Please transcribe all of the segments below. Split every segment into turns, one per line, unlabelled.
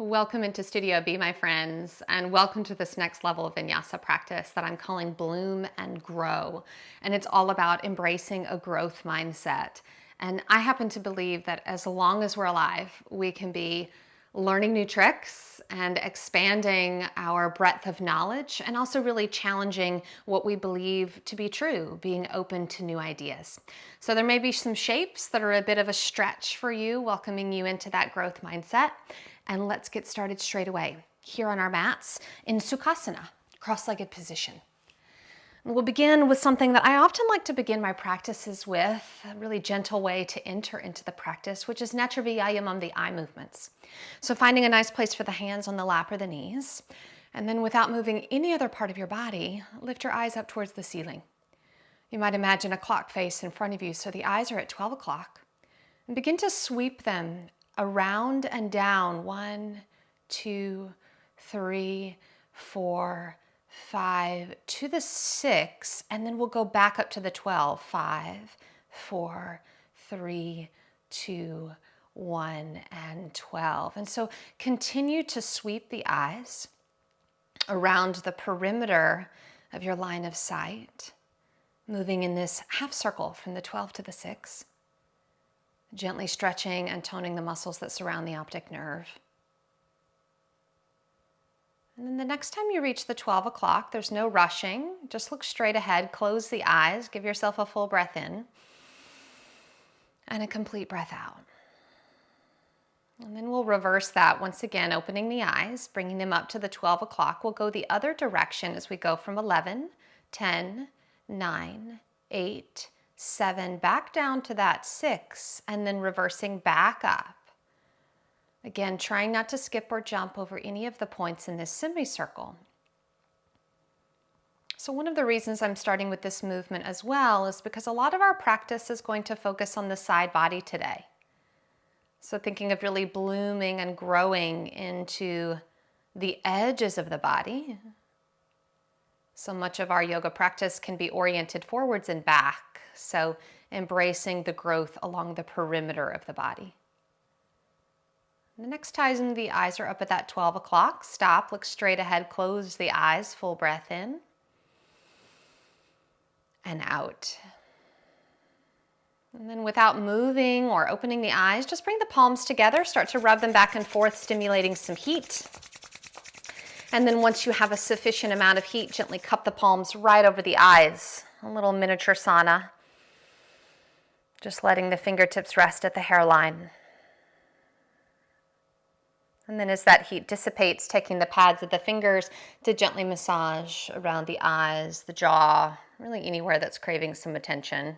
Welcome into Studio B, my friends, and welcome to this next level of Vinyasa practice that I'm calling Bloom and Grow. And it's all about embracing a growth mindset. And I happen to believe that as long as we're alive, we can be learning new tricks and expanding our breadth of knowledge, and also really challenging what we believe to be true, being open to new ideas. So there may be some shapes that are a bit of a stretch for you, welcoming you into that growth mindset. And let's get started straight away here on our mats in Sukhasana, cross-legged position. And we'll begin with something that I often like to begin my practices with, a really gentle way to enter into the practice, which is Netra Vyayamam, the eye movements. So finding a nice place for the hands on the lap or the knees, and then without moving any other part of your body, lift your eyes up towards the ceiling. You might imagine a clock face in front of you, so the eyes are at 12 o'clock, and begin to sweep them around and down. 1, 2, 3, 4, 5 to the 6, and then we'll go back up to the 12. 5, 4, 3, 2, 1, and 12. And so continue to sweep the eyes around the perimeter of your line of sight, moving in this half circle from the 12 to the 6. Gently stretching and toning the muscles that surround the optic nerve. And then the next time you reach the 12 o'clock, there's no rushing. Just look straight ahead, close the eyes, give yourself a full breath in, and a complete breath out. And then we'll reverse that once again, opening the eyes, bringing them up to the 12 o'clock. We'll go the other direction as we go from 11, 10, 9, 8, 7, back down to that 6, and then reversing back up. Again, trying not to skip or jump over any of the points in this semicircle. So one of the reasons I'm starting with this movement as well is because a lot of our practice is going to focus on the side body today. So thinking of really blooming and growing into the edges of the body. So much of our yoga practice can be oriented forwards and back. So embracing the growth along the perimeter of the body. The next time the eyes are up at that 12 o'clock, stop, look straight ahead, close the eyes, full breath in and out. And then without moving or opening the eyes, just bring the palms together, start to rub them back and forth, stimulating some heat. And then once you have a sufficient amount of heat, gently cup the palms right over the eyes. A little miniature sauna. Just letting the fingertips rest at the hairline. And then as that heat dissipates, taking the pads of the fingers to gently massage around the eyes, the jaw, really anywhere that's craving some attention.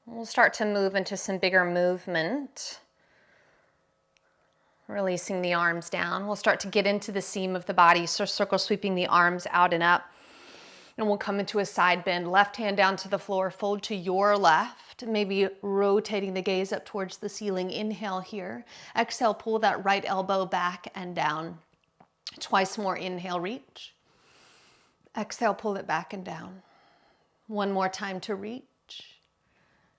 We'll start to move into some bigger movement. Releasing the arms down. We'll start to get into the seam of the body, so circle sweeping the arms out and up. And we'll come into a side bend, left hand down to the floor, fold to your left, maybe rotating the gaze up towards the ceiling. Inhale here. Exhale, pull that right elbow back and down. Twice more, inhale, reach. Exhale, pull it back and down. One more time to reach.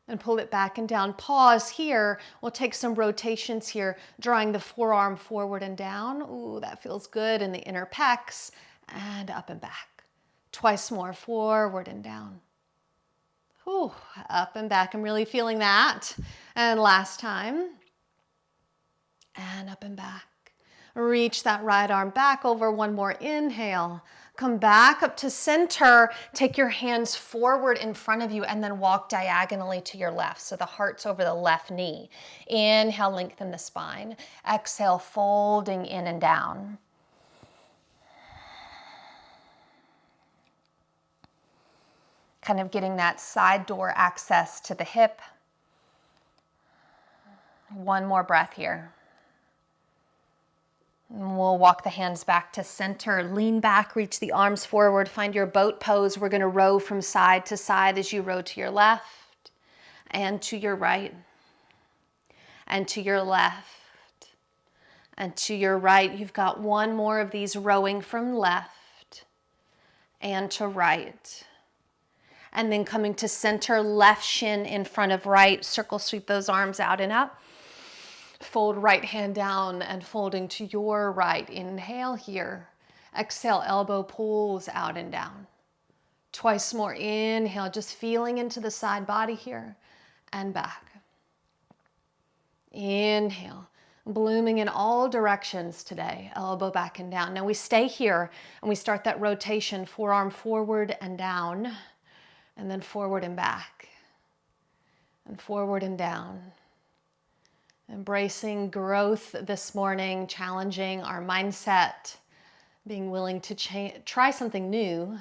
And pull it back and down. Pause here. We'll take some rotations here, drawing the forearm forward and down. Ooh, that feels good in the inner pecs. And up and back. Twice more, forward and down. Ooh, up and back. I'm really feeling that. And last time. And up and back. Reach that right arm back over. One more inhale. Come back up to center. Take your hands forward in front of you and then walk diagonally to your left. So the heart's over the left knee. Inhale, lengthen the spine. Exhale, folding in and down. Kind of getting that side door access to the hip. One more breath here. And we'll walk the hands back to center, lean back, reach the arms forward, find your boat pose. We're going to row from side to side as you row to your left and to your right and to your left and to your right. You've got one more of these rowing from left and to right. And then coming to center, left shin in front of right, circle sweep those arms out and up. Fold right hand down and folding to your right. Inhale here. Exhale, elbow pulls out and down. Twice more. Inhale, just feeling into the side body here and back. Inhale, blooming in all directions today. Elbow back and down. Now we stay here and we start that rotation, forearm forward and down, and then forward and back, and forward and down. Embracing growth this morning, challenging our mindset, being willing to try something new.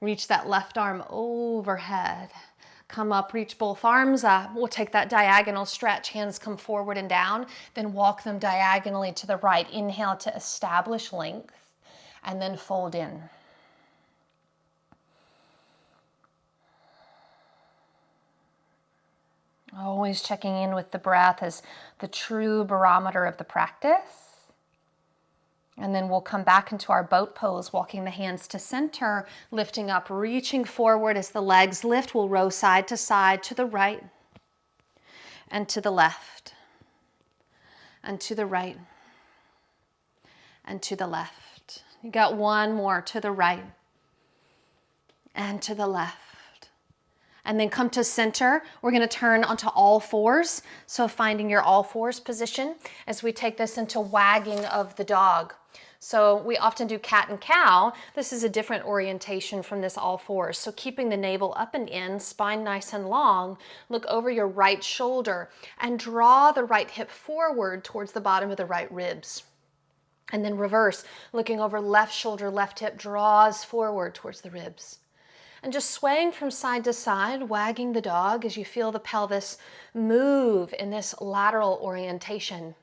Reach that left arm overhead. Come up, reach both arms up. We'll take that diagonal stretch. Hands come forward and down. Then walk them diagonally to the right. Inhale to establish length. And then fold in. Always checking in with the breath as the true barometer of the practice. And then we'll come back into our boat pose, walking the hands to center, lifting up, reaching forward as the legs lift. We'll row side to side, to the right and to the left, and to the right and to the left. You got one more, to the right and to the left. And then come to center. We're going to turn onto all fours. So finding your all fours position as we take this into wagging of the dog. So we often do cat and cow. This is a different orientation from this all fours. So keeping the navel up and in, spine nice and long, look over your right shoulder and draw the right hip forward towards the bottom of the right ribs. And then reverse, looking over left shoulder, left hip draws forward towards the ribs. And just swaying from side to side, wagging the dog as you feel the pelvis move in this lateral orientation.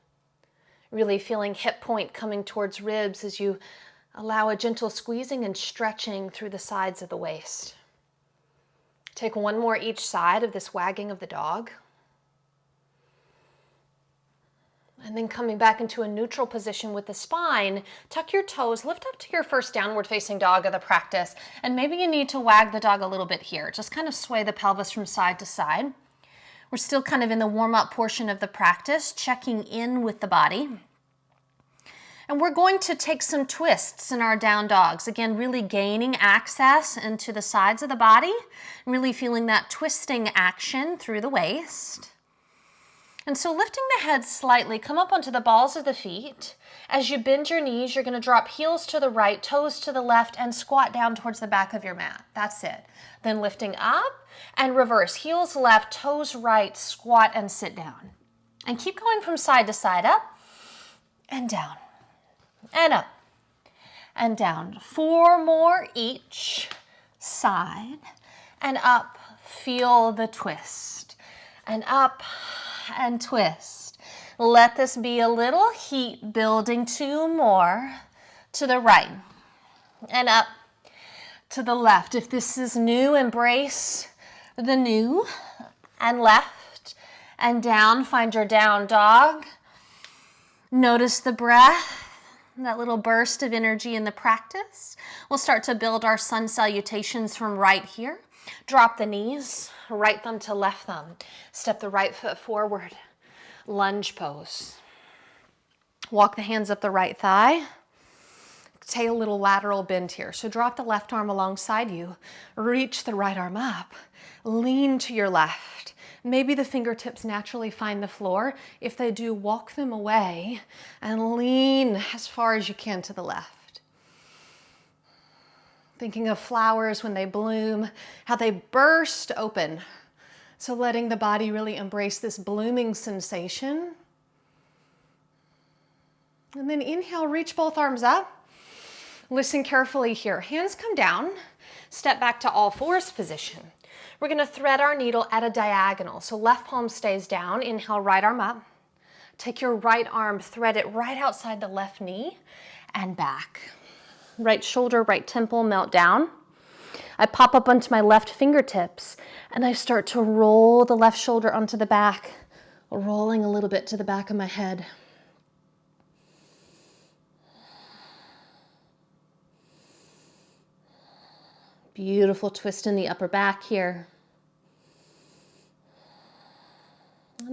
Really feeling hip point coming towards ribs as you allow a gentle squeezing and stretching through the sides of the waist. Take one more each side of this wagging of the dog. And then coming back into a neutral position with the spine, tuck your toes, lift up to your first downward facing dog of the practice. And maybe you need to wag the dog a little bit here. Just kind of sway the pelvis from side to side. We're still kind of in the warm-up portion of the practice, checking in with the body. And we're going to take some twists in our down dogs. Again, really gaining access into the sides of the body, really feeling that twisting action through the waist. And so lifting the head slightly, come up onto the balls of the feet. As you bend your knees, you're going to drop heels to the right, toes to the left, and squat down towards the back of your mat. That's it. Then lifting up and reverse. Heels left, toes right, squat and sit down. And keep going from side to side, up and down, and up and down. 4 more each side, and up. Feel the twist, and up and twist. Let this be a little heat building. 2 more to the right and up to the left. If this is new, embrace the new, and left and down. Find your down dog. Notice the breath, that little burst of energy in the practice. We'll start to build our sun salutations from right here. Drop the knees, right thumb to left thumb. Step the right foot forward. Lunge pose. Walk the hands up the right thigh. Take a little lateral bend here. So drop the left arm alongside you. Reach the right arm up. Lean to your left. Maybe the fingertips naturally find the floor. If they do, walk them away and lean as far as you can to the left. Thinking of flowers when they bloom, how they burst open. So letting the body really embrace this blooming sensation. And then inhale, reach both arms up. Listen carefully here. Hands come down. Step back to all fours position. We're going to thread our needle at a diagonal. So left palm stays down. Inhale, right arm up. Take your right arm, thread it right outside the left knee and back. Right shoulder, right temple, melt down. I pop up onto my left fingertips and I start to roll the left shoulder onto the back, rolling a little bit to the back of my head. Beautiful twist in the upper back here.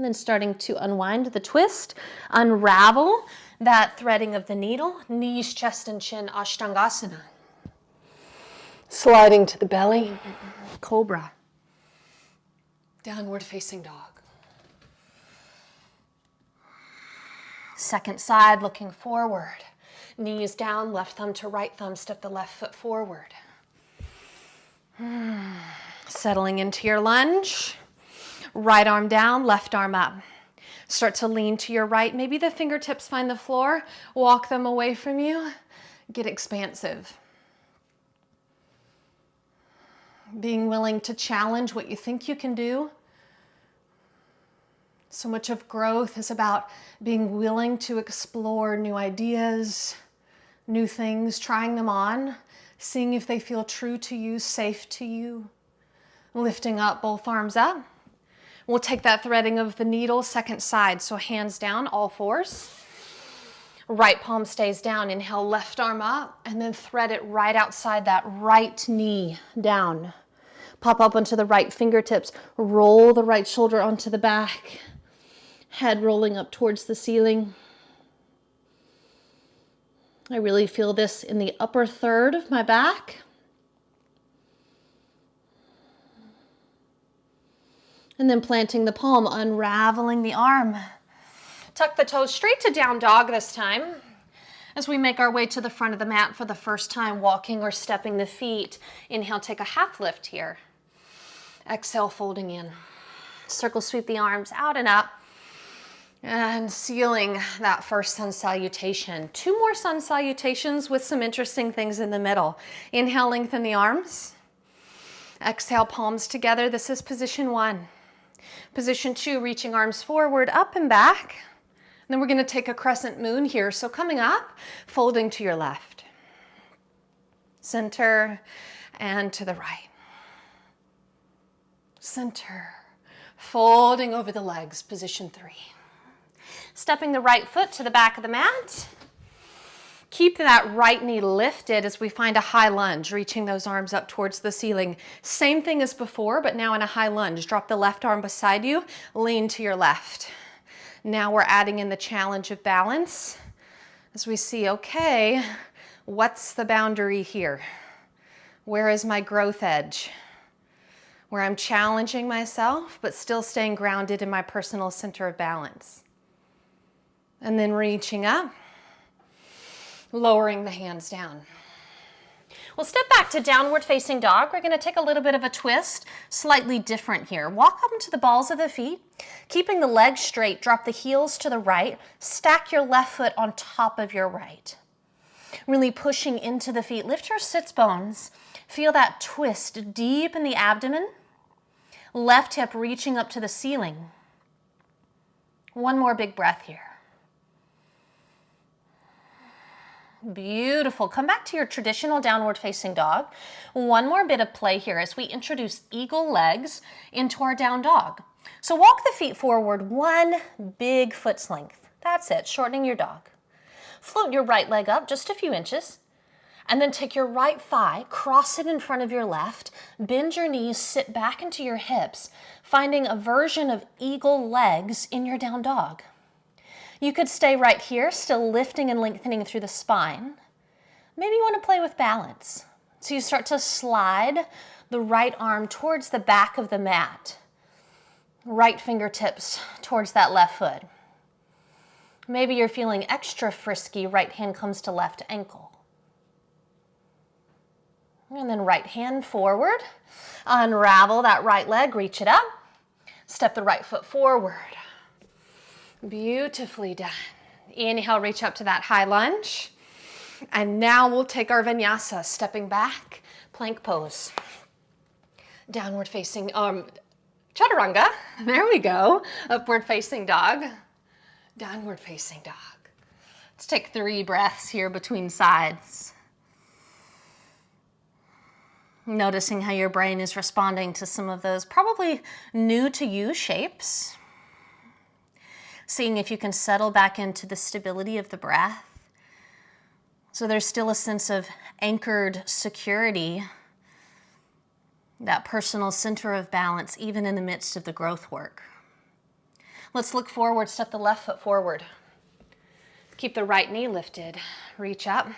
And then starting to unwind the twist, unravel that threading of the needle, knees, chest, and chin, Ashtangasana. Sliding to the belly, Cobra. Downward facing dog. Second side, looking forward. Knees down, left thumb to right thumb, step the left foot forward. Settling into your lunge. Right arm down, left arm up. Start to lean to your right. Maybe the fingertips find the floor. Walk them away from you. Get expansive. Being willing to challenge what you think you can do. So much of growth is about being willing to explore new ideas, new things, trying them on, seeing if they feel true to you, safe to you. Lifting up, both arms up. We'll take that threading of the needle, second side. So hands down, all fours. Right palm stays down. Inhale, left arm up, and then thread it right outside that right knee down. Pop up onto the right fingertips. Roll the right shoulder onto the back. Head rolling up towards the ceiling. I really feel this in the upper third of my back. And then planting the palm, unraveling the arm. Tuck the toes straight to down dog this time. As we make our way to the front of the mat for the first time, walking or stepping the feet. Inhale, take a half lift here. Exhale, folding in. Circle sweep the arms out and up. And sealing that first sun salutation. 2 more sun salutations with some interesting things in the middle. Inhale, lengthen the arms. Exhale, palms together. This is position 1. Position 2, reaching arms forward, up and back. And then we're going to take a crescent moon here. So coming up, folding to your left. Center and to the right. Center. Folding over the legs, position 3. Stepping the right foot to the back of the mat. Keep that right knee lifted as we find a high lunge, reaching those arms up towards the ceiling. Same thing as before, but now in a high lunge. Drop the left arm beside you, lean to your left. Now we're adding in the challenge of balance as we see, okay, what's the boundary here? Where is my growth edge? Where I'm challenging myself, but still staying grounded in my personal center of balance. And then reaching up. Lowering the hands down. We'll step back to downward facing dog. We're going to take a little bit of a twist, slightly different here. Walk up into the balls of the feet, keeping the legs straight. Drop the heels to the right. Stack your left foot on top of your right. Really pushing into the feet. Lift your sits bones. Feel that twist deep in the abdomen. Left hip reaching up to the ceiling. One more big breath here. Beautiful. Come back to your traditional downward facing dog. One more bit of play here as we introduce eagle legs into our down dog. So walk the feet forward 1 big foot's length. That's it, shortening your dog. Float your right leg up just a few inches. And then take your right thigh, cross it in front of your left, bend your knees, sit back into your hips, finding a version of eagle legs in your down dog. You could stay right here, still lifting and lengthening through the spine. Maybe you want to play with balance. So you start to slide the right arm towards the back of the mat. Right fingertips towards that left foot. Maybe you're feeling extra frisky, right hand comes to left ankle. And then right hand forward. Unravel that right leg, reach it up. Step the right foot forward. Beautifully done. Inhale, reach up to that high lunge. And now we'll take our vinyasa, stepping back, plank pose. Downward facing, chaturanga. There we go. Upward facing dog. Downward facing dog. Let's take 3 breaths here between sides. Noticing how your brain is responding to some of those probably new to you shapes. Seeing if you can settle back into the stability of the breath. So there's still a sense of anchored security, that personal center of balance, even in the midst of the growth work. Let's look forward, step the left foot forward. Keep the right knee lifted. Reach up.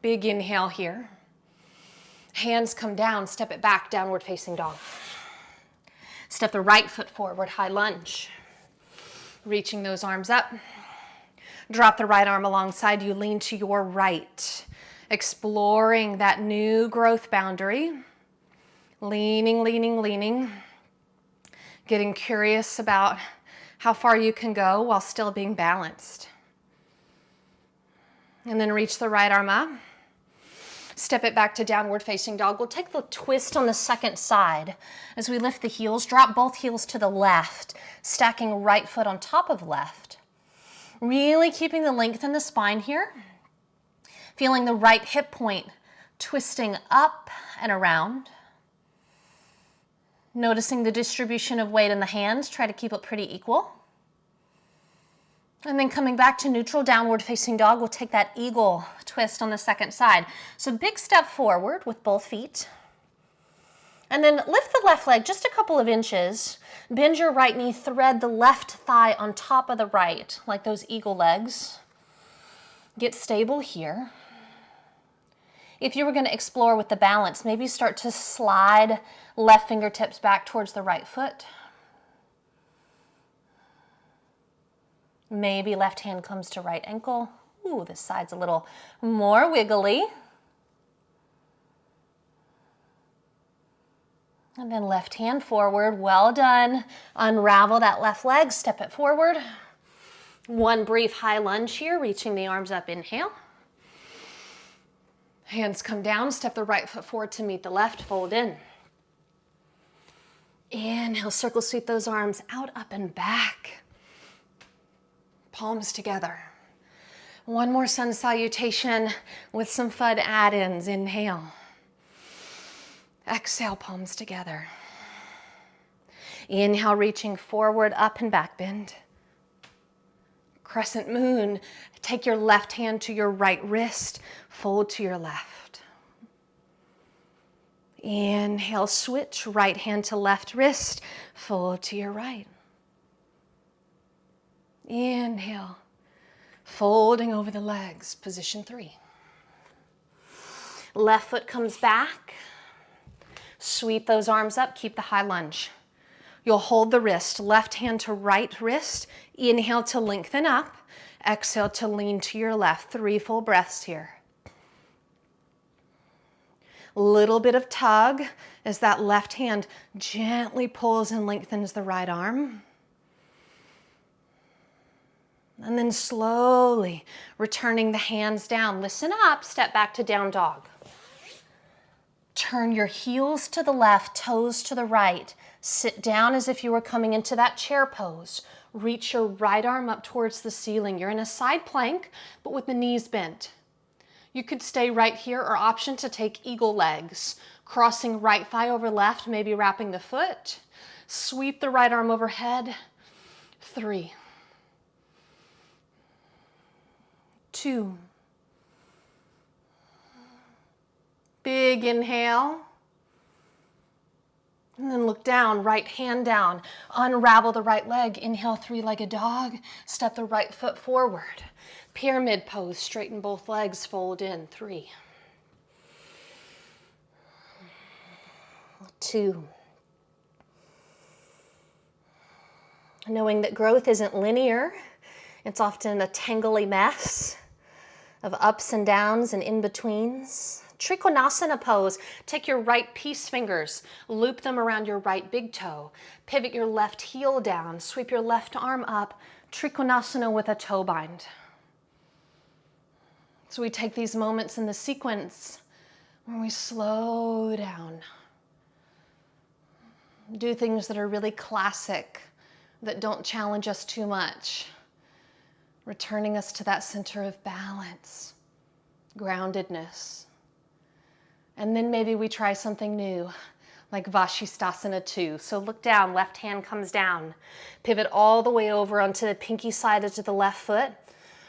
Big inhale here. Hands come down, step it back, downward facing dog. Step the right foot forward, high lunge. Reaching those arms up. Drop the right arm alongside you, lean to your right. Exploring that new growth boundary. Leaning, leaning, leaning. Getting curious about how far you can go while still being balanced. And then reach the right arm up. Step it back to downward facing dog. We'll take the twist on the second side. As we lift the heels, drop both heels to the left, stacking right foot on top of left. Really keeping the length in the spine here. Feeling the right hip point twisting up and around. Noticing the distribution of weight in the hands. Try to keep it pretty equal. And then coming back to neutral, downward facing dog, we'll take that eagle twist on the second side. So big step forward with both feet. And then lift the left leg just a couple of inches. Bend your right knee, thread the left thigh on top of the right, like those eagle legs. Get stable here. If you were going to explore with the balance, maybe start to slide left fingertips back towards the right foot. Maybe left hand comes to right ankle. Ooh, this side's a little more wiggly. And then left hand forward, well done. Unravel that left leg, step it forward. One brief high lunge here, reaching the arms up, inhale. Hands come down, step the right foot forward to meet the left, fold in. Inhale, circle sweep those arms out, up and back. Palms together. One more sun salutation with some fun add-ins. Inhale. Exhale, palms together. Inhale, reaching forward, up and back bend. Crescent moon. Take your left hand to your right wrist. Fold to your left. Inhale, switch. Right hand to left wrist. Fold to your right. Inhale, folding over the legs, position 3. Left foot comes back. Sweep those arms up, keep the high lunge. You'll hold the wrist, left hand to right wrist. Inhale to lengthen up. Exhale to lean to your left. 3 full breaths here. Little bit of tug as that left hand gently pulls and lengthens the right arm. And then slowly returning the hands down. Listen up, step back to down dog. Turn your heels to the left, toes to the right. Sit down as if you were coming into that chair pose. Reach your right arm up towards the ceiling. You're in a side plank, but with the knees bent. You could stay right here or option to take eagle legs. Crossing right thigh over left, maybe wrapping the foot. Sweep the right arm overhead. 3. 2. Big inhale. And then look down, right hand down. Unravel the right leg. Inhale, 3-legged dog. Step the right foot forward. Pyramid pose, straighten both legs, fold in. 3. 2. Knowing that growth isn't linear, it's often a tangly mess of ups and downs and in-betweens. Trikonasana pose. Take your right peace fingers, loop them around your right big toe. Pivot your left heel down, sweep your left arm up. Trikonasana with a toe bind. So we take these moments in the sequence where we slow down. Do things that are really classic, that don't challenge us too much. Returning us to that center of balance, groundedness. And then maybe we try something new, like Vasisthasana 2. So look down, left hand comes down. Pivot all the way over onto the pinky side of the left foot.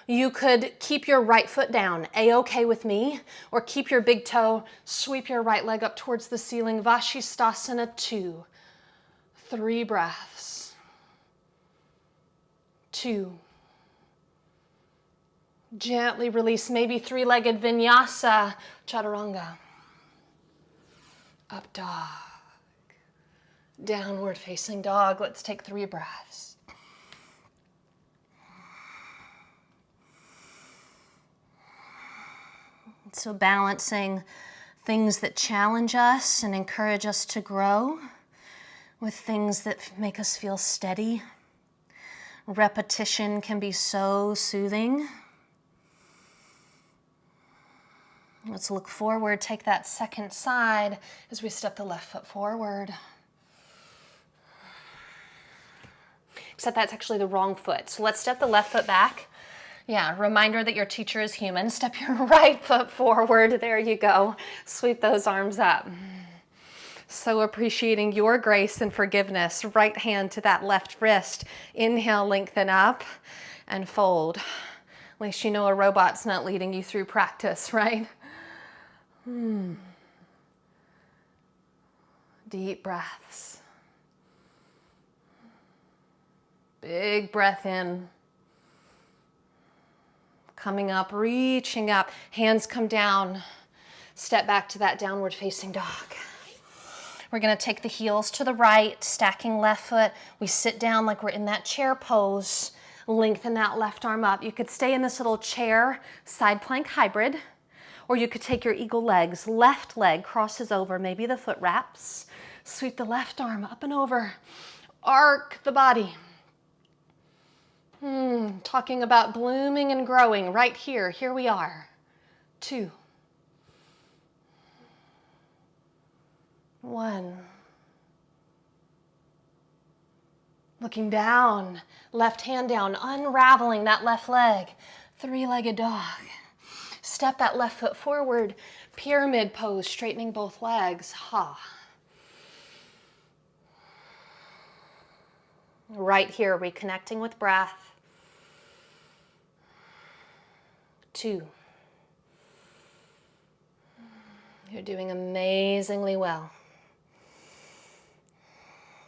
You could keep your right foot down, A-okay with me, or keep your big toe, sweep your right leg up towards the ceiling, Vasisthasana 2, 3 breaths. 2. Gently release, maybe 3-legged Vinyasa, Chaturanga. Up dog. Downward facing dog. Let's take 3 breaths. So balancing things that challenge us and encourage us to grow with things that make us feel steady. Repetition can be so soothing. Let's look forward, take that second side as we step the left foot forward. Except that's actually the wrong foot. So let's step the left foot back. Yeah, reminder that your teacher is human. Step your right foot forward. There you go. Sweep those arms up. So appreciating your grace and forgiveness. Right hand to that left wrist. Inhale, lengthen up and fold. At least you know a robot's not leading you through practice, right? Deep breaths. Big breath in. Coming up, reaching up. Hands come down. Step back to that downward facing dog. We're going to take the heels to the right, stacking left foot. We sit down like we're in that chair pose. Lengthen that left arm up. You could stay in this little chair side plank hybrid, or you could take your eagle legs. Left leg crosses over, maybe the foot wraps. Sweep the left arm up and over. Arc the body. Talking about blooming and growing right here. Here we are. 2. 1. Looking down, left hand down, unraveling that left leg. 3-legged dog. Step that left foot forward. Pyramid pose, straightening both legs. Ha. Right here, reconnecting with breath. 2. You're doing amazingly well.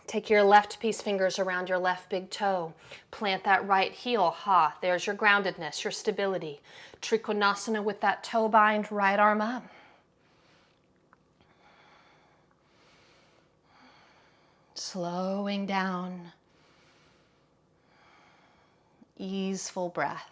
Take your left peace fingers around your left big toe. Plant that right heel. Ha, there's your groundedness, your stability. Trikonasana with that toe bind, right arm up. Slowing down. Easeful breath.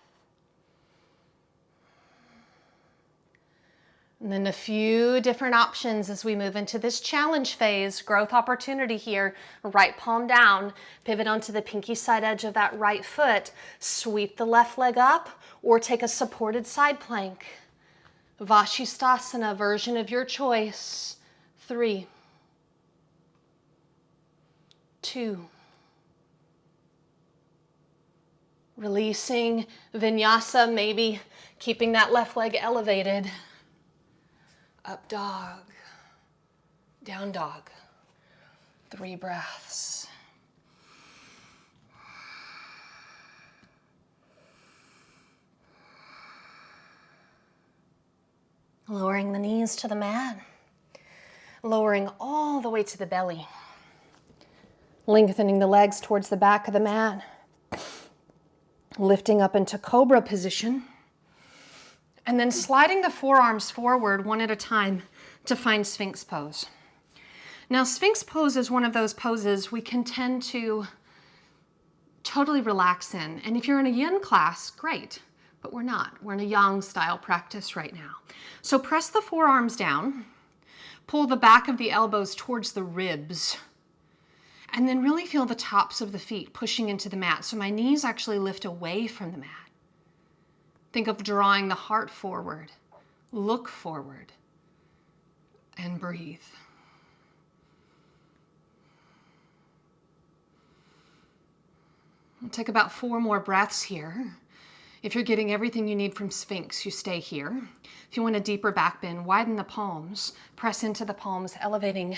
And then a few different options as we move into this challenge phase, growth opportunity here. Right palm down, pivot onto the pinky side edge of that right foot, sweep the left leg up, or take a supported side plank. Vasisthasana, version of your choice. 3, 2. Releasing Vinyasa, maybe keeping that left leg elevated. Up dog, down dog. 3 breaths. Lowering the knees to the mat. Lowering all the way to the belly. Lengthening the legs towards the back of the mat. Lifting up into cobra position. And then sliding the forearms forward one at a time to find Sphinx pose. Now, Sphinx pose is one of those poses we can tend to totally relax in. And if you're in a yin class, great, but we're not. We're in a yang style practice right now. So press the forearms down, pull the back of the elbows towards the ribs, and then really feel the tops of the feet pushing into the mat. So my knees actually lift away from the mat. Think of drawing the heart forward, look forward, and breathe. We'll take about 4 more breaths here. If you're getting everything you need from Sphinx, you stay here. If you want a deeper back bend, widen the palms, press into the palms, elevating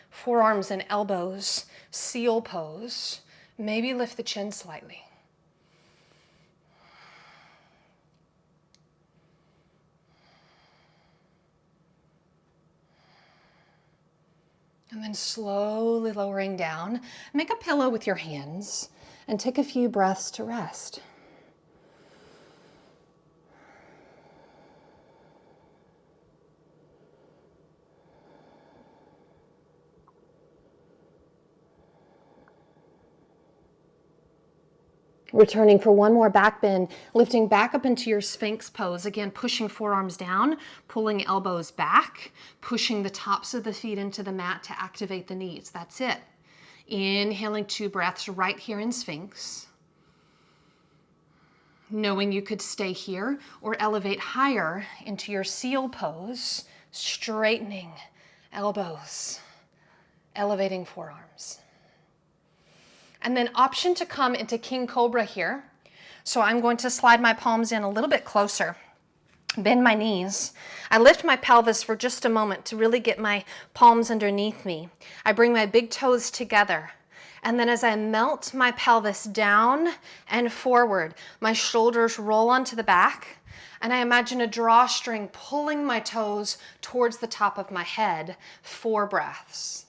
forearms and elbows, seal pose. Maybe lift the chin slightly.
And then slowly lowering down. Make a pillow with your hands and take a few breaths to rest. Returning for one more back bend, lifting back up into your Sphinx pose. Again, pushing forearms down, pulling elbows back, pushing the tops of the feet into the mat to activate the knees. That's it. Inhaling 2 breaths right here in Sphinx. Knowing you could stay here or elevate higher into your seal pose, straightening elbows, elevating forearms. And then option to come into King Cobra here. So I'm going to slide my palms in a little bit closer, bend my knees. I lift my pelvis for just a moment to really get my palms underneath me. I bring my big toes together. And then as I melt my pelvis down and forward, my shoulders roll onto the back. And I imagine a drawstring pulling my toes towards the top of my head. 4 breaths.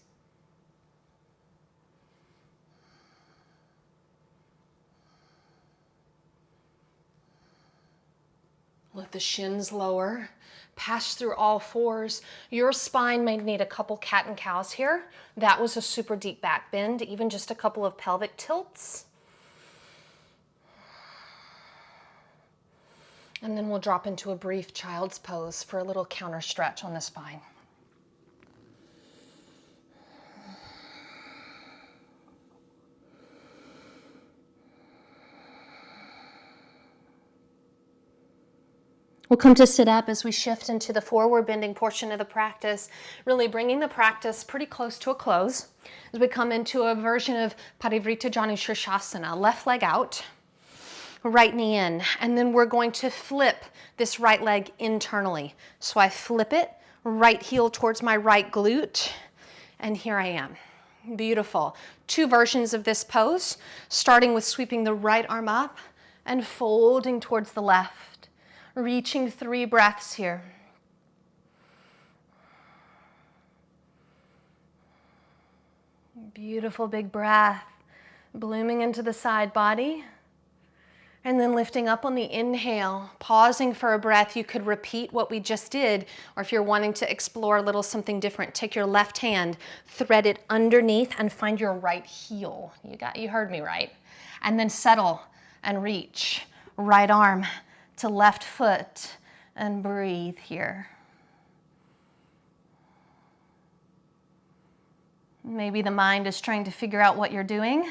Let the shins lower, pass through all 4s. Your spine may need a couple cat and cows here. That was a super deep back bend, even just a couple of pelvic tilts. And then we'll drop into a brief child's pose for a little counter stretch on the spine. We'll come to sit up as we shift into the forward bending portion of the practice, really bringing the practice pretty close to a close as we come into a version of Parivrtta Janu Shirshasana, left leg out, right knee in, and then we're going to flip this right leg internally. So I flip it, right heel towards my right glute, and here I am. Beautiful. 2 versions of this pose, starting with sweeping the right arm up and folding towards the left. Reaching 3 breaths here. Beautiful big breath, blooming into the side body. And then lifting up on the inhale, pausing for a breath. You could repeat what we just did, or if you're wanting to explore a little something different, take your left hand, thread it underneath and find your right heel. You heard me right. And then settle and reach. Right arm to left foot and breathe here. Maybe the mind is trying to figure out what you're doing.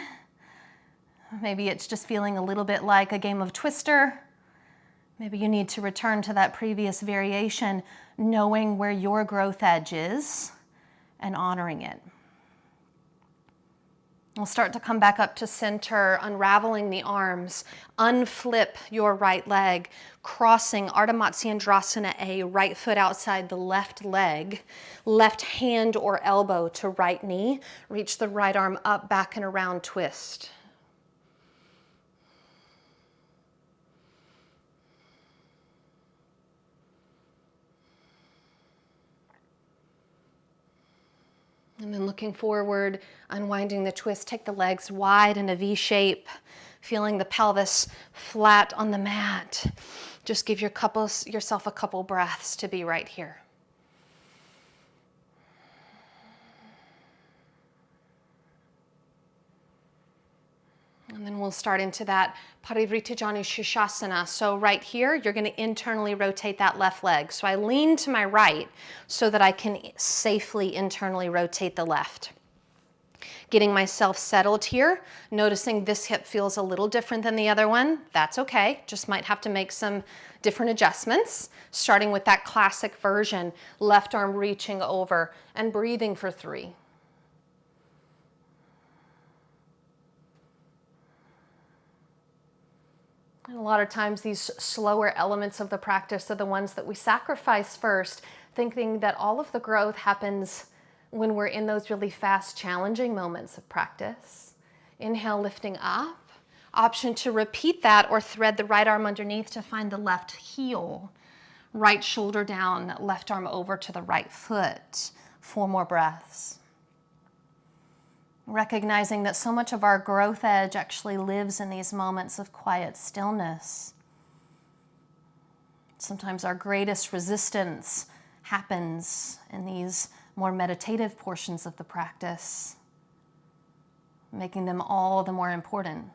Maybe it's just feeling a little bit like a game of Twister. Maybe you need to return to that previous variation, knowing where your growth edge is and honoring it. We'll start to come back up to center, unraveling the arms. Unflip your right leg, crossing Ardha Matsyendrasana A, right foot outside the left leg, left hand or elbow to right knee. Reach the right arm up, back and around, twist. And then looking forward, unwinding the twist, take the legs wide in a V shape, feeling the pelvis flat on the mat. Just give yourself a couple breaths to be right here. And then we'll start into that Parivrtta Janu Shirshasana. So right here, you're going to internally rotate that left leg. So I lean to my right so that I can safely internally rotate the left. Getting myself settled here, noticing this hip feels a little different than the other one. That's okay, just might have to make some different adjustments. Starting with that classic version, left arm reaching over and breathing for 3. And a lot of times these slower elements of the practice are the ones that we sacrifice first, thinking that all of the growth happens when we're in those really fast, challenging moments of practice. Inhale, lifting up. Option to repeat that or thread the right arm underneath to find the left heel. Right shoulder down, left arm over to the right foot. 4 more breaths.
Recognizing that so much of our growth edge actually lives in these moments of quiet stillness. Sometimes our greatest resistance happens in these more meditative portions of the practice, making them all the more important.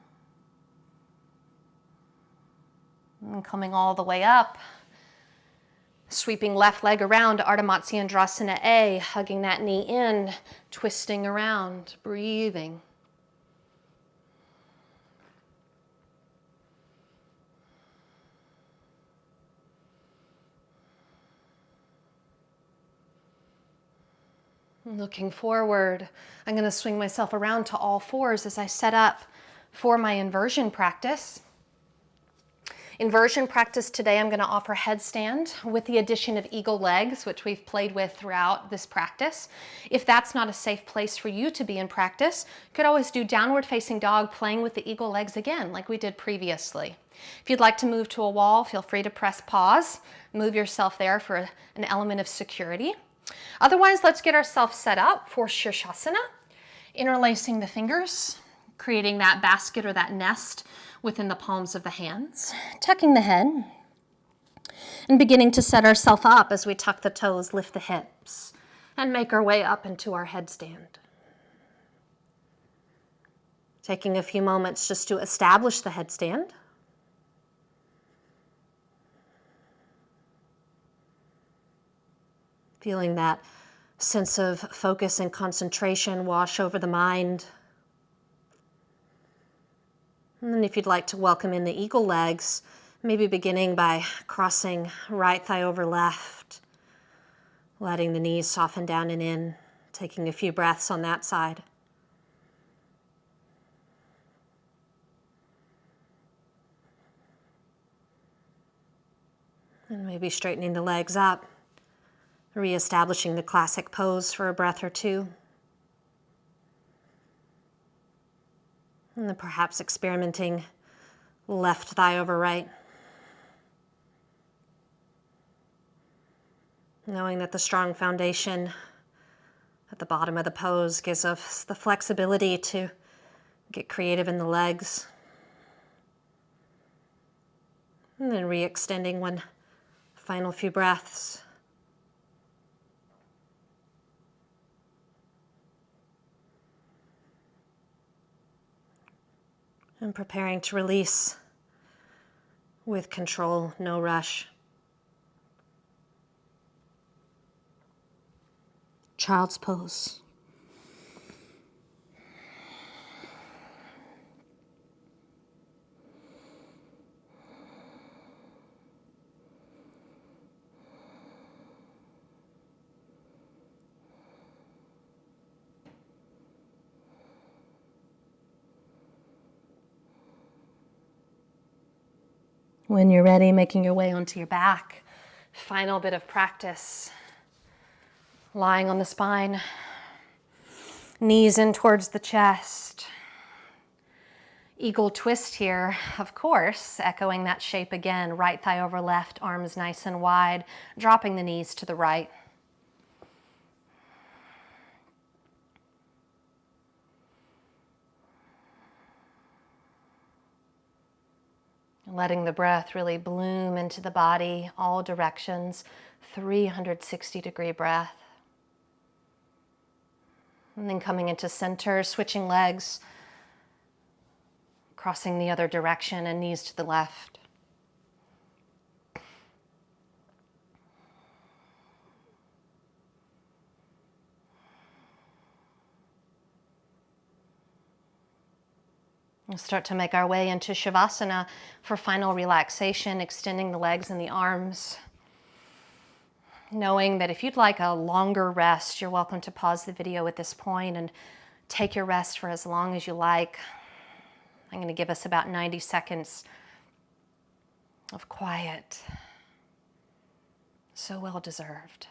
And coming all the way up, sweeping left leg around to Ardha Matsyendrasana A, hugging that knee in, twisting around, breathing. Looking forward, I'm going to swing myself around to all fours as I set up for my inversion practice. Inversion practice today, I'm going to offer headstand with the addition of eagle legs, which we've played with throughout this practice. If that's not a safe place for you to be in practice, you could always do downward facing dog playing with the eagle legs again, like we did previously. If you'd like to move to a wall, feel free to press pause, move yourself there for an element of security. Otherwise, let's get ourselves set up for Shirshasana, interlacing the fingers, creating that basket or that nest within the palms of the hands, tucking the head, and beginning to set ourselves up as we tuck the toes, lift the hips, and make our way up into our headstand. Taking a few moments just to establish the headstand. Feeling that sense of focus and concentration wash over the mind. And then if you'd like to welcome in the eagle legs, maybe beginning by crossing right thigh over left, letting the knees soften down and in, taking a few breaths on that side. And maybe straightening the legs up, reestablishing the classic pose for a breath or two. And then perhaps experimenting left thigh over right. Knowing that the strong foundation at the bottom of the pose gives us the flexibility to get creative in the legs. And then re-extending one final few breaths. And preparing to release with control, no rush. Child's pose. When you're ready, making your way onto your back. Final bit of practice. Lying on the spine, knees in towards the chest. Eagle twist here, of course, echoing that shape again. Right thigh over left, arms nice and wide, dropping the knees to the right. Letting the breath really bloom into the body, all directions, 360-degree breath. And then coming into center, switching legs, crossing the other direction and knees to the left. We'll start to make our way into Shavasana for final relaxation, extending the legs and the arms. Knowing that if you'd like a longer rest, you're welcome to pause the video at this point and take your rest for as long as you like. I'm going to give us about 90 seconds of quiet. So well deserved.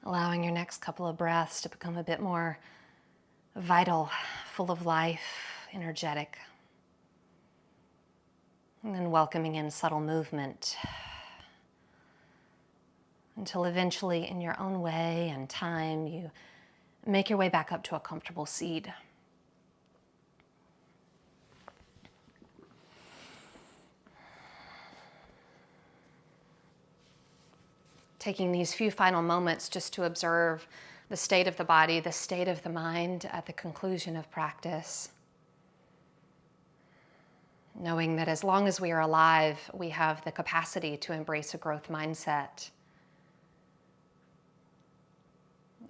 Allowing your next couple of breaths to become a bit more vital, full of life, energetic. And then welcoming in subtle movement until eventually, in your own way and time, you make your way back up to a comfortable seat. Taking these few final moments just to observe the state of the body, the state of the mind at the conclusion of practice. Knowing that as long as we are alive, we have the capacity to embrace a growth mindset.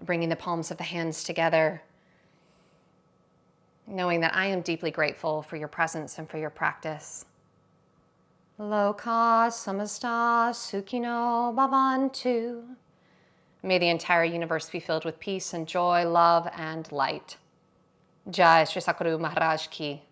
Bringing the palms of the hands together. Knowing that I am deeply grateful for your presence and for your practice. Loka samasta sukhino bhavantu. May the entire universe be filled with peace and joy, love and light. Jai Shri Sakuru Maharaj Ki.